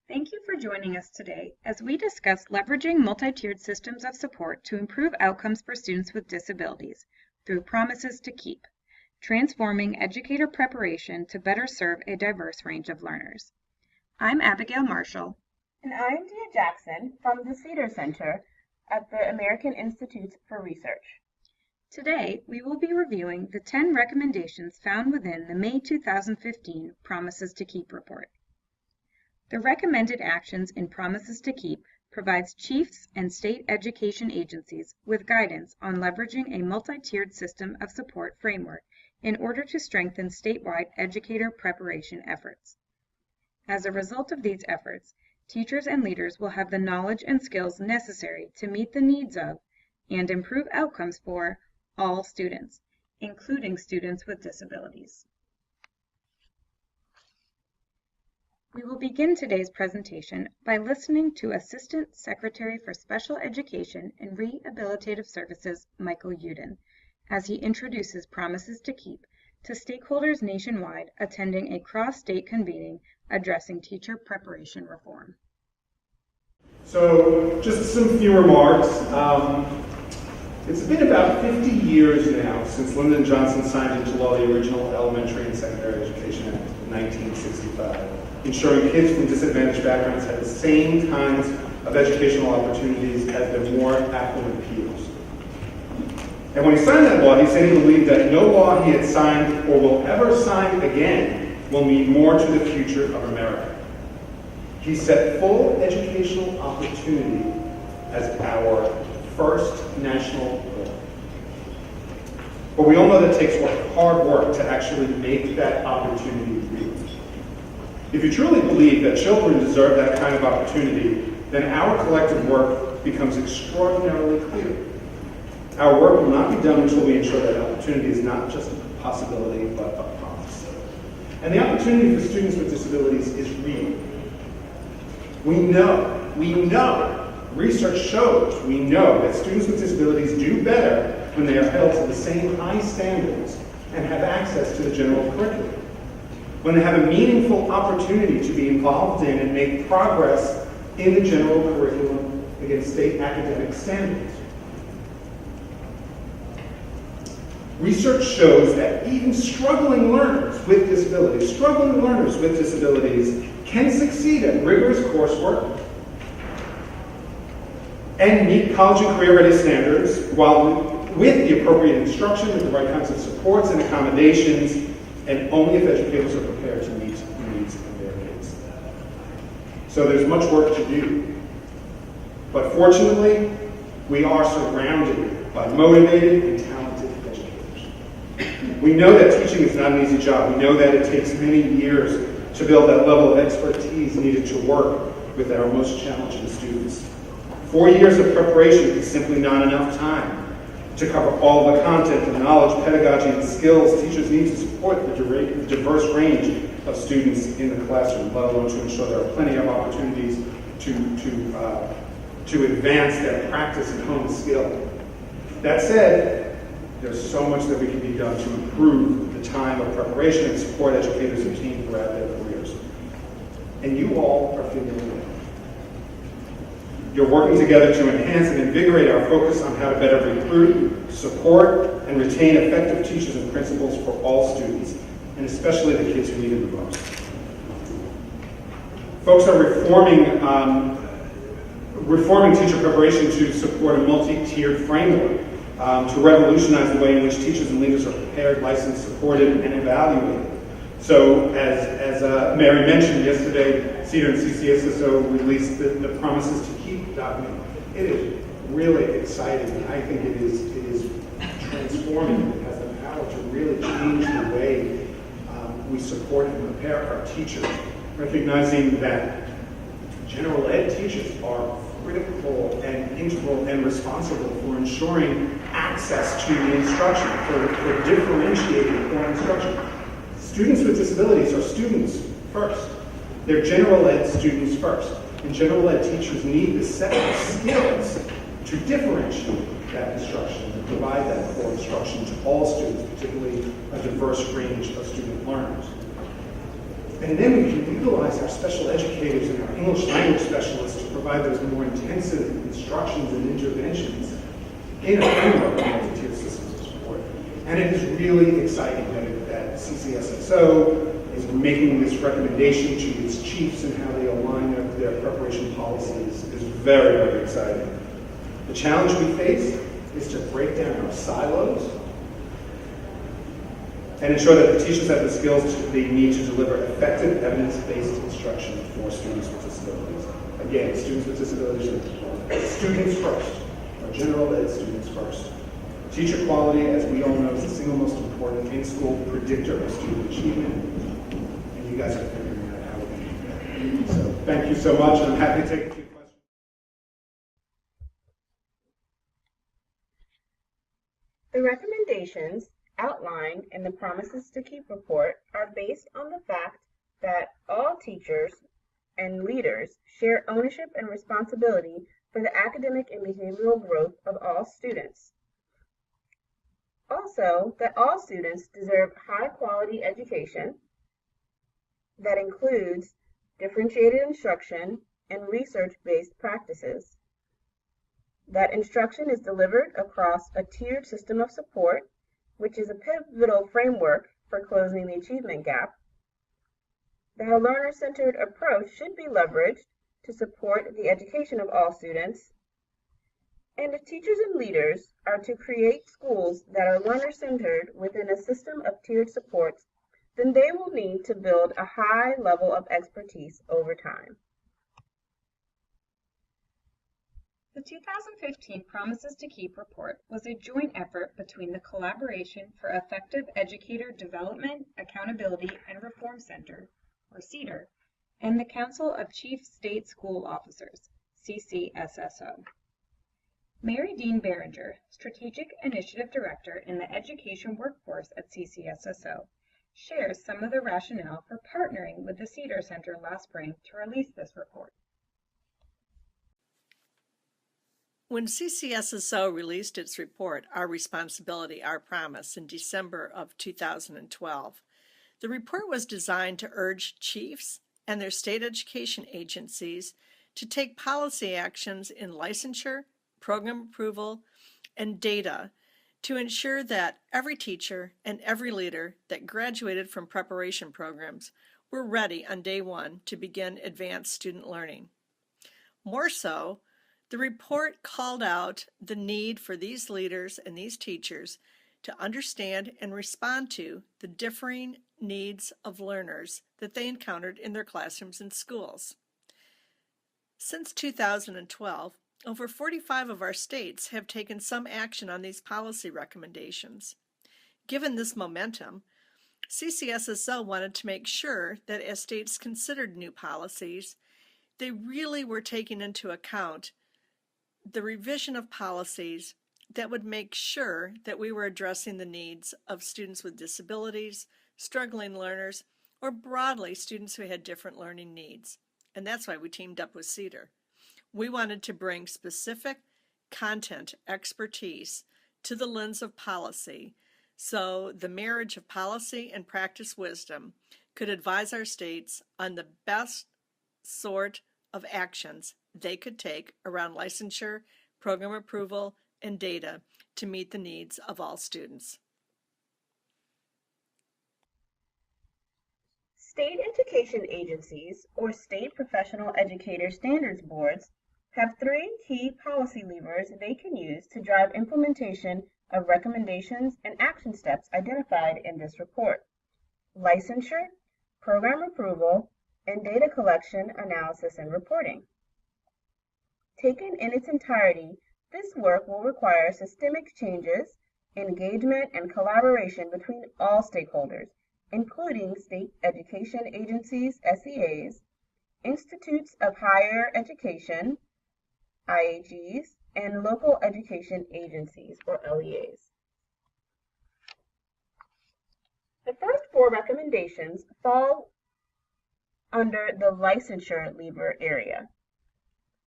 Thank you for joining us today as we discuss leveraging multi-tiered systems of support to improve outcomes for students with disabilities through Promises to Keep, transforming educator preparation to better serve a diverse range of learners. I'm Abigail Marshall. And I'm Dia Jackson from the Cedar Center at the American Institute for Research. Today, we will be reviewing the 10 recommendations found within the May 2015 Promises to Keep report. The recommended actions in Promises to Keep provides chiefs and state education agencies with guidance on leveraging a multi-tiered system of support framework in order to strengthen statewide educator preparation efforts. As a result of these efforts, teachers and leaders will have the knowledge and skills necessary to meet the needs of and improve outcomes for all students, including students with disabilities. We will begin today's presentation by listening to Assistant Secretary for Special Education and Rehabilitative Services, Michael Uden, as he introduces Promises to Keep to stakeholders nationwide attending a cross-state convening addressing teacher preparation reform. So, just some few remarks. It's been about 50 years now since Lyndon Johnson signed into law the original Elementary and Secondary Education Act of 1965. Ensuring kids from disadvantaged backgrounds had the same kinds of educational opportunities as their more affluent peers. And when he signed that law, he said he believed that no law he had signed or will ever sign again will mean more to the future of America. He set full educational opportunity as our first national goal. But we all know that it takes hard work to actually make that opportunity real. If you truly believe that children deserve that kind of opportunity, then our collective work becomes extraordinarily clear. Our work will not be done until we ensure that opportunity is not just a possibility, but a promise. And the opportunity for students with disabilities is real. We know, research shows, we know that students with disabilities do better when they are held to the same high standards and have access to the general curriculum. When they have a meaningful opportunity to be involved in and make progress in the general curriculum against state academic standards. Research shows that even struggling learners with disabilities can succeed at rigorous coursework and meet college and career ready standards while with the appropriate instruction, with the right kinds of supports and accommodations, and only if educators are prepared to meet the needs of their kids. So there's much work to do. But fortunately, we are surrounded by motivated and talented educators. We know that teaching is not an easy job. We know that it takes many years to build that level of expertise needed to work with our most challenging students. 4 years of preparation is simply not enough time to cover all the content and knowledge, pedagogy, and skills teachers need to support the diverse range of students in the classroom, let alone to ensure there are plenty of opportunities to advance their practice and hone skill. That said, there's so much that we can be done to improve the time of preparation and support educators obtain throughout their careers. And you all are feeling it. You're working together to enhance and invigorate our focus on how to better recruit, support, and retain effective teachers and principals for all students, and especially the kids who need it the most. Folks are reforming teacher preparation to support a multi-tiered framework, to revolutionize the way in which teachers and leaders are prepared, licensed, supported, and evaluated. So, as Mary mentioned yesterday, Cedar and CCSSO released the Promises to Keep document. It is really exciting. I think it is transformative. It has the power to really change the way we support and prepare our teachers, recognizing that general ed teachers are critical and integral and responsible for ensuring access to the instruction, for differentiating core instruction. Students with disabilities are students first. They're general ed students first. And general ed teachers need the set of skills to differentiate that instruction, to provide that core instruction to all students, particularly a diverse range of student learners. And then we can utilize our special educators and our English language specialists to provide those more intensive instructions and interventions in a framework of multi-tiered systems of support. And it is really exciting that CCSSO is making this recommendation to its chiefs and how they align their preparation policies is very, very exciting. The challenge we face is to break down our silos and ensure that the teachers have the skills they need to deliver effective evidence-based instruction for students with disabilities. Again, students with disabilities are students first, or general ed students first. Teacher quality, as we all know, is the single most important in-school predictor of student achievement, and you guys are figuring out how we can do that. So thank you so much, and I'm happy to take a few questions. The recommendations outlined in the Promises to Keep report are based on the fact that all teachers and leaders share ownership and responsibility for the academic and behavioral growth of all students. Also, that all students deserve high-quality education that includes differentiated instruction and research-based practices. That instruction is delivered across a tiered system of support, which is a pivotal framework for closing the achievement gap. That a learner-centered approach should be leveraged to support the education of all students. And if teachers and leaders are to create schools that are learner-centered within a system of tiered supports, then they will need to build a high level of expertise over time. The 2015 Promises to Keep report was a joint effort between the Collaboration for Effective Educator Development, Accountability, and Reform Center, or CEDAR, and the Council of Chief State School Officers, CCSSO. Mary Dean Behringer, Strategic Initiative Director in the Education Workforce at CCSSO, shares some of the rationale for partnering with the CEDAR Center last spring to release this report. When CCSSO released its report, Our Responsibility, Our Promise, in December of 2012, the report was designed to urge chiefs and their state education agencies to take policy actions in licensure, program approval, and data to ensure that every teacher and every leader that graduated from preparation programs were ready on day one to begin advanced student learning. More so, the report called out the need for these leaders and these teachers to understand and respond to the differing needs of learners that they encountered in their classrooms and schools. Since 2012, over 45 of our states have taken some action on these policy recommendations. Given this momentum, CCSSO wanted to make sure that as states considered new policies, they really were taking into account the revision of policies that would make sure that we were addressing the needs of students with disabilities, struggling learners, or broadly students who had different learning needs. And that's why we teamed up with CEDAR. We wanted to bring specific content expertise to the lens of policy, so the marriage of policy and practice wisdom could advise our states on the best sort of actions they could take around licensure, program approval, and data to meet the needs of all students. State education agencies, or state professional educator standards boards, have three key policy levers they can use to drive implementation of recommendations and action steps identified in this report: licensure, program approval, and data collection, analysis, and reporting. Taken in its entirety, this work will require systemic changes, engagement, and collaboration between all stakeholders, including state education agencies, SEAs, institutes of higher education, IHEs, and local education agencies, or LEAs. The first four recommendations fall under the licensure lever area.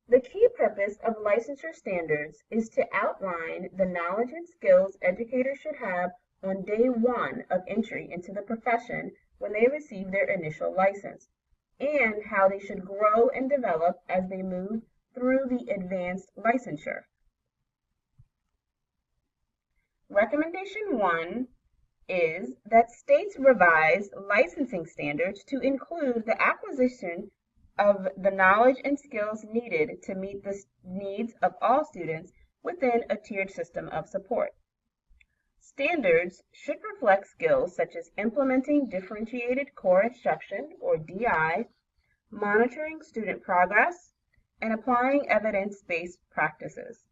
The key purpose of licensure standards is to outline the knowledge and skills educators should have on day one of entry into the profession when they receive their initial license, and how they should grow and develop as they move through the advanced licensure. Recommendation 1 is that states revise licensing standards to include the acquisition of the knowledge and skills needed to meet the needs of all students within a tiered system of support. Standards should reflect skills such as implementing differentiated core instruction, or DI, monitoring student progress, and applying evidence-based practices.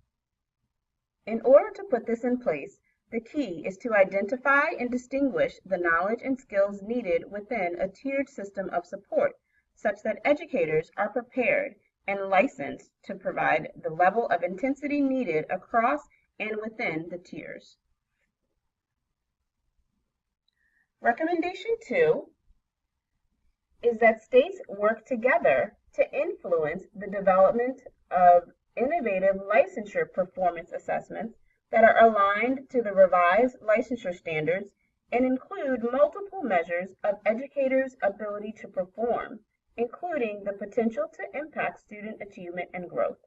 In order to put this in place, the key is to identify and distinguish the knowledge and skills needed within a tiered system of support, such that educators are prepared and licensed to provide the level of intensity needed across and within the tiers. Recommendation 2 is that states work together to influence the development of innovative licensure performance assessments that are aligned to the revised licensure standards and include multiple measures of educators' ability to perform, including the potential to impact student achievement and growth.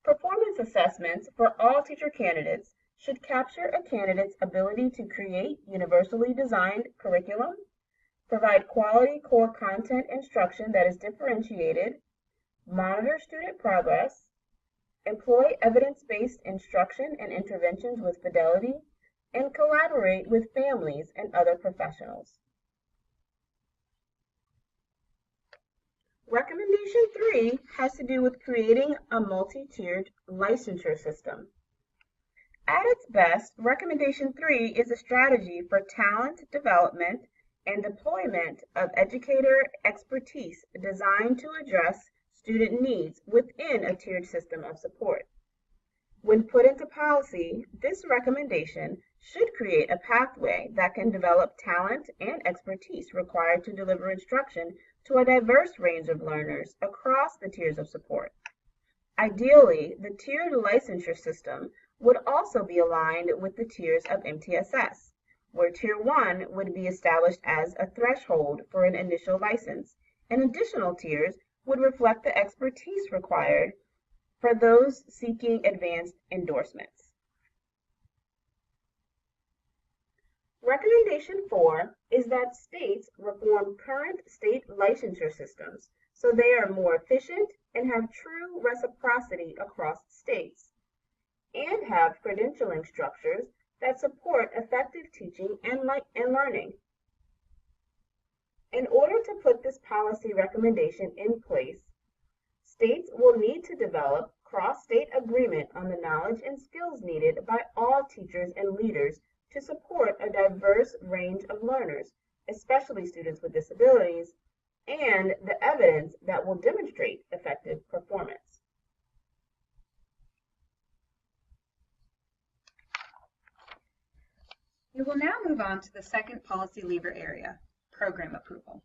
Performance assessments for all teacher candidates should capture a candidate's ability to create universally designed curriculum, provide quality core content instruction that is differentiated, monitor student progress, employ evidence-based instruction and interventions with fidelity, and collaborate with families and other professionals. Recommendation 3 has to do with creating a multi-tiered licensure system. At its best, Recommendation 3 is a strategy for talent development and deployment of educator expertise designed to address student needs within a tiered system of support. When put into policy, this recommendation should create a pathway that can develop talent and expertise required to deliver instruction to a diverse range of learners across the tiers of support. Ideally, the tiered licensure system would also be aligned with the tiers of MTSS, where Tier 1 would be established as a threshold for an initial license, and additional tiers would reflect the expertise required for those seeking advanced endorsements. Recommendation 4 is that states reform current state licensure systems so they are more efficient and have true reciprocity across states, and have credentialing structures that support effective teaching and learning. In order to put this policy recommendation in place, states will need to develop cross-state agreement on the knowledge and skills needed by all teachers and leaders to support a diverse range of learners, especially students with disabilities, and the evidence that will demonstrate effective performance. We will now move on to the second policy lever area, program approval.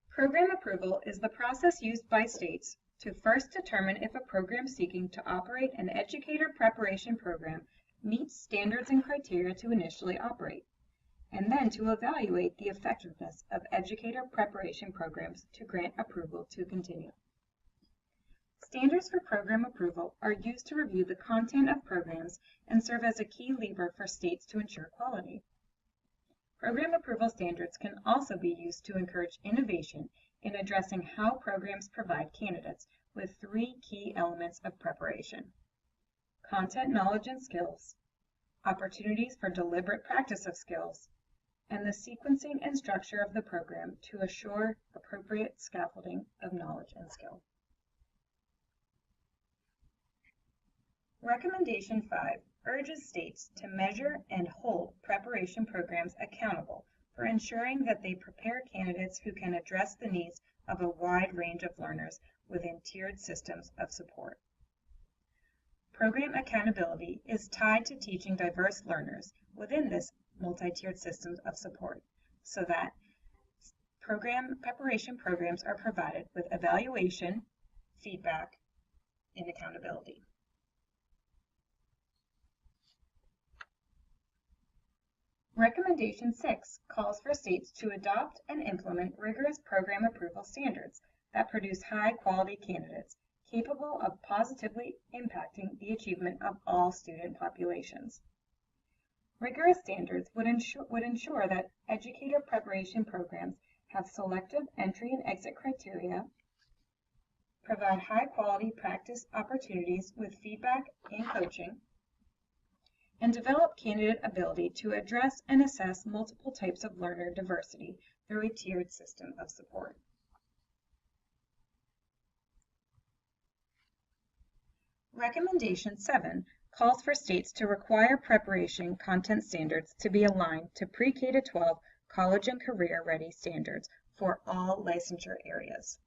Program approval is the process used by states to first determine if a program seeking to operate an educator preparation program meets standards and criteria to initially operate, and then to evaluate the effectiveness of educator preparation programs to grant approval to continue. Standards for program approval are used to review the content of programs and serve as a key lever for states to ensure quality. Program approval standards can also be used to encourage innovation in addressing how programs provide candidates with three key elements of preparation: content, knowledge, and skills, opportunities for deliberate practice of skills, and the sequencing and structure of the program to assure appropriate scaffolding of knowledge and skill. Recommendation 5 urges states to measure and hold preparation programs accountable for ensuring that they prepare candidates who can address the needs of a wide range of learners within tiered systems of support. Program accountability is tied to teaching diverse learners within this multi-tiered systems of support, so that program preparation programs are provided with evaluation, feedback, and accountability. Recommendation 6 calls for states to adopt and implement rigorous program approval standards that produce high-quality candidates capable of positively impacting the achievement of all student populations. Rigorous standards would ensure that educator preparation programs have selective entry and exit criteria, provide high-quality practice opportunities with feedback and coaching, and develop candidate ability to address and assess multiple types of learner diversity through a tiered system of support. Recommendation 7 calls for states to require preparation content standards to be aligned to pre-K to 12 college and career ready standards for all licensure areas.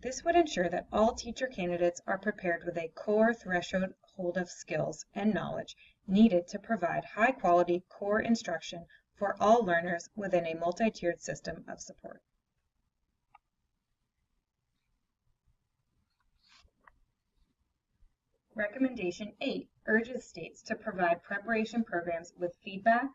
This would ensure that all teacher candidates are prepared with a core threshold of skills and knowledge needed to provide high-quality core instruction for all learners within a multi-tiered system of support. Recommendation 8 urges states to provide preparation programs with feedback,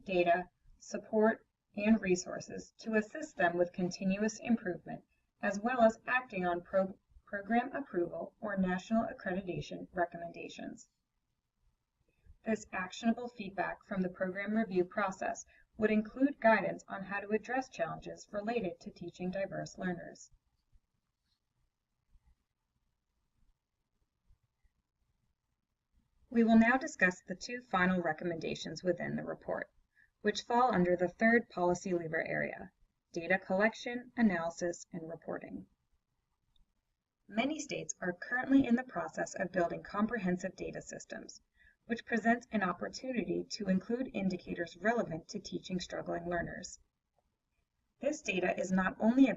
data, support, and resources to assist them with continuous improvement, as well as acting on program approval or national accreditation recommendations. This actionable feedback from the program review process would include guidance on how to address challenges related to teaching diverse learners. We will now discuss the two final recommendations within the report, which fall under the third policy lever area, data collection, analysis, and reporting. Many states are currently in the process of building comprehensive data systems, which presents an opportunity to include indicators relevant to teaching struggling learners. This data is not only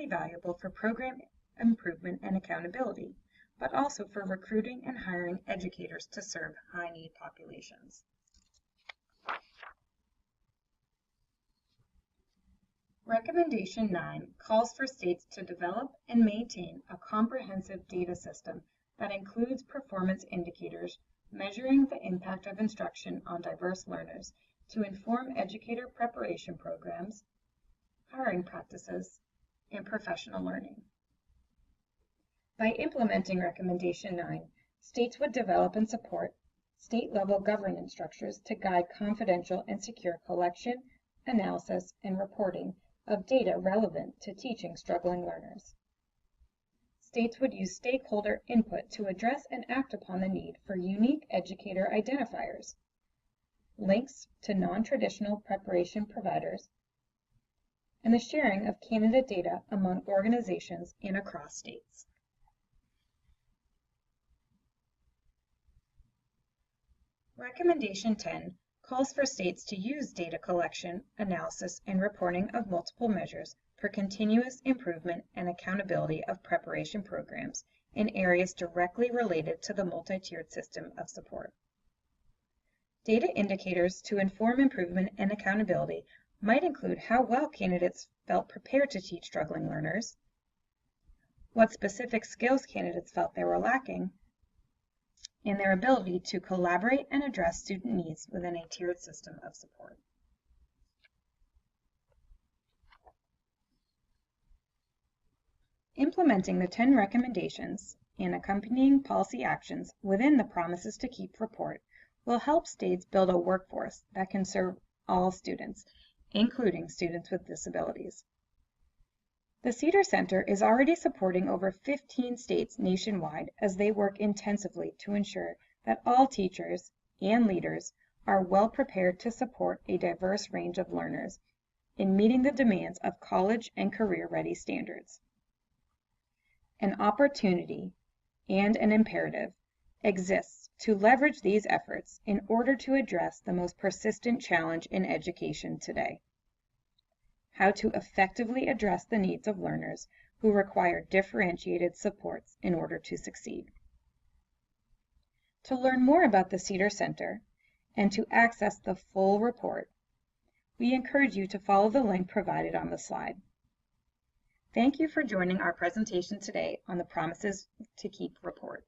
valuable for program improvement and accountability, but also for recruiting and hiring educators to serve high-need populations. Recommendation 9 calls for states to develop and maintain a comprehensive data system that includes performance indicators measuring the impact of instruction on diverse learners to inform educator preparation programs, hiring practices, and professional learning. By implementing Recommendation 9, states would develop and support state-level governance structures to guide confidential and secure collection, analysis, and reporting of data relevant to teaching struggling learners. States would use stakeholder input to address and act upon the need for unique educator identifiers, links to non-traditional preparation providers, and the sharing of candidate data among organizations and across states. Recommendation 10 calls for states to use data collection, analysis, and reporting of multiple measures for continuous improvement and accountability of preparation programs in areas directly related to the multi-tiered system of support. Data indicators to inform improvement and accountability might include how well candidates felt prepared to teach struggling learners, what specific skills candidates felt they were lacking, and their ability to collaborate and address student needs within a tiered system of support. Implementing the 10 recommendations and accompanying policy actions within the Promises to Keep report will help states build a workforce that can serve all students, including students with disabilities. The Cedar Center is already supporting over 15 states nationwide as they work intensively to ensure that all teachers and leaders are well prepared to support a diverse range of learners in meeting the demands of college and career-ready standards. An opportunity and an imperative exists to leverage these efforts in order to address the most persistent challenge in education today: how to effectively address the needs of learners who require differentiated supports in order to succeed. To learn more about the Cedar Center and to access the full report, we encourage you to follow the link provided on the slide. Thank you for joining our presentation today on the Promises to Keep report.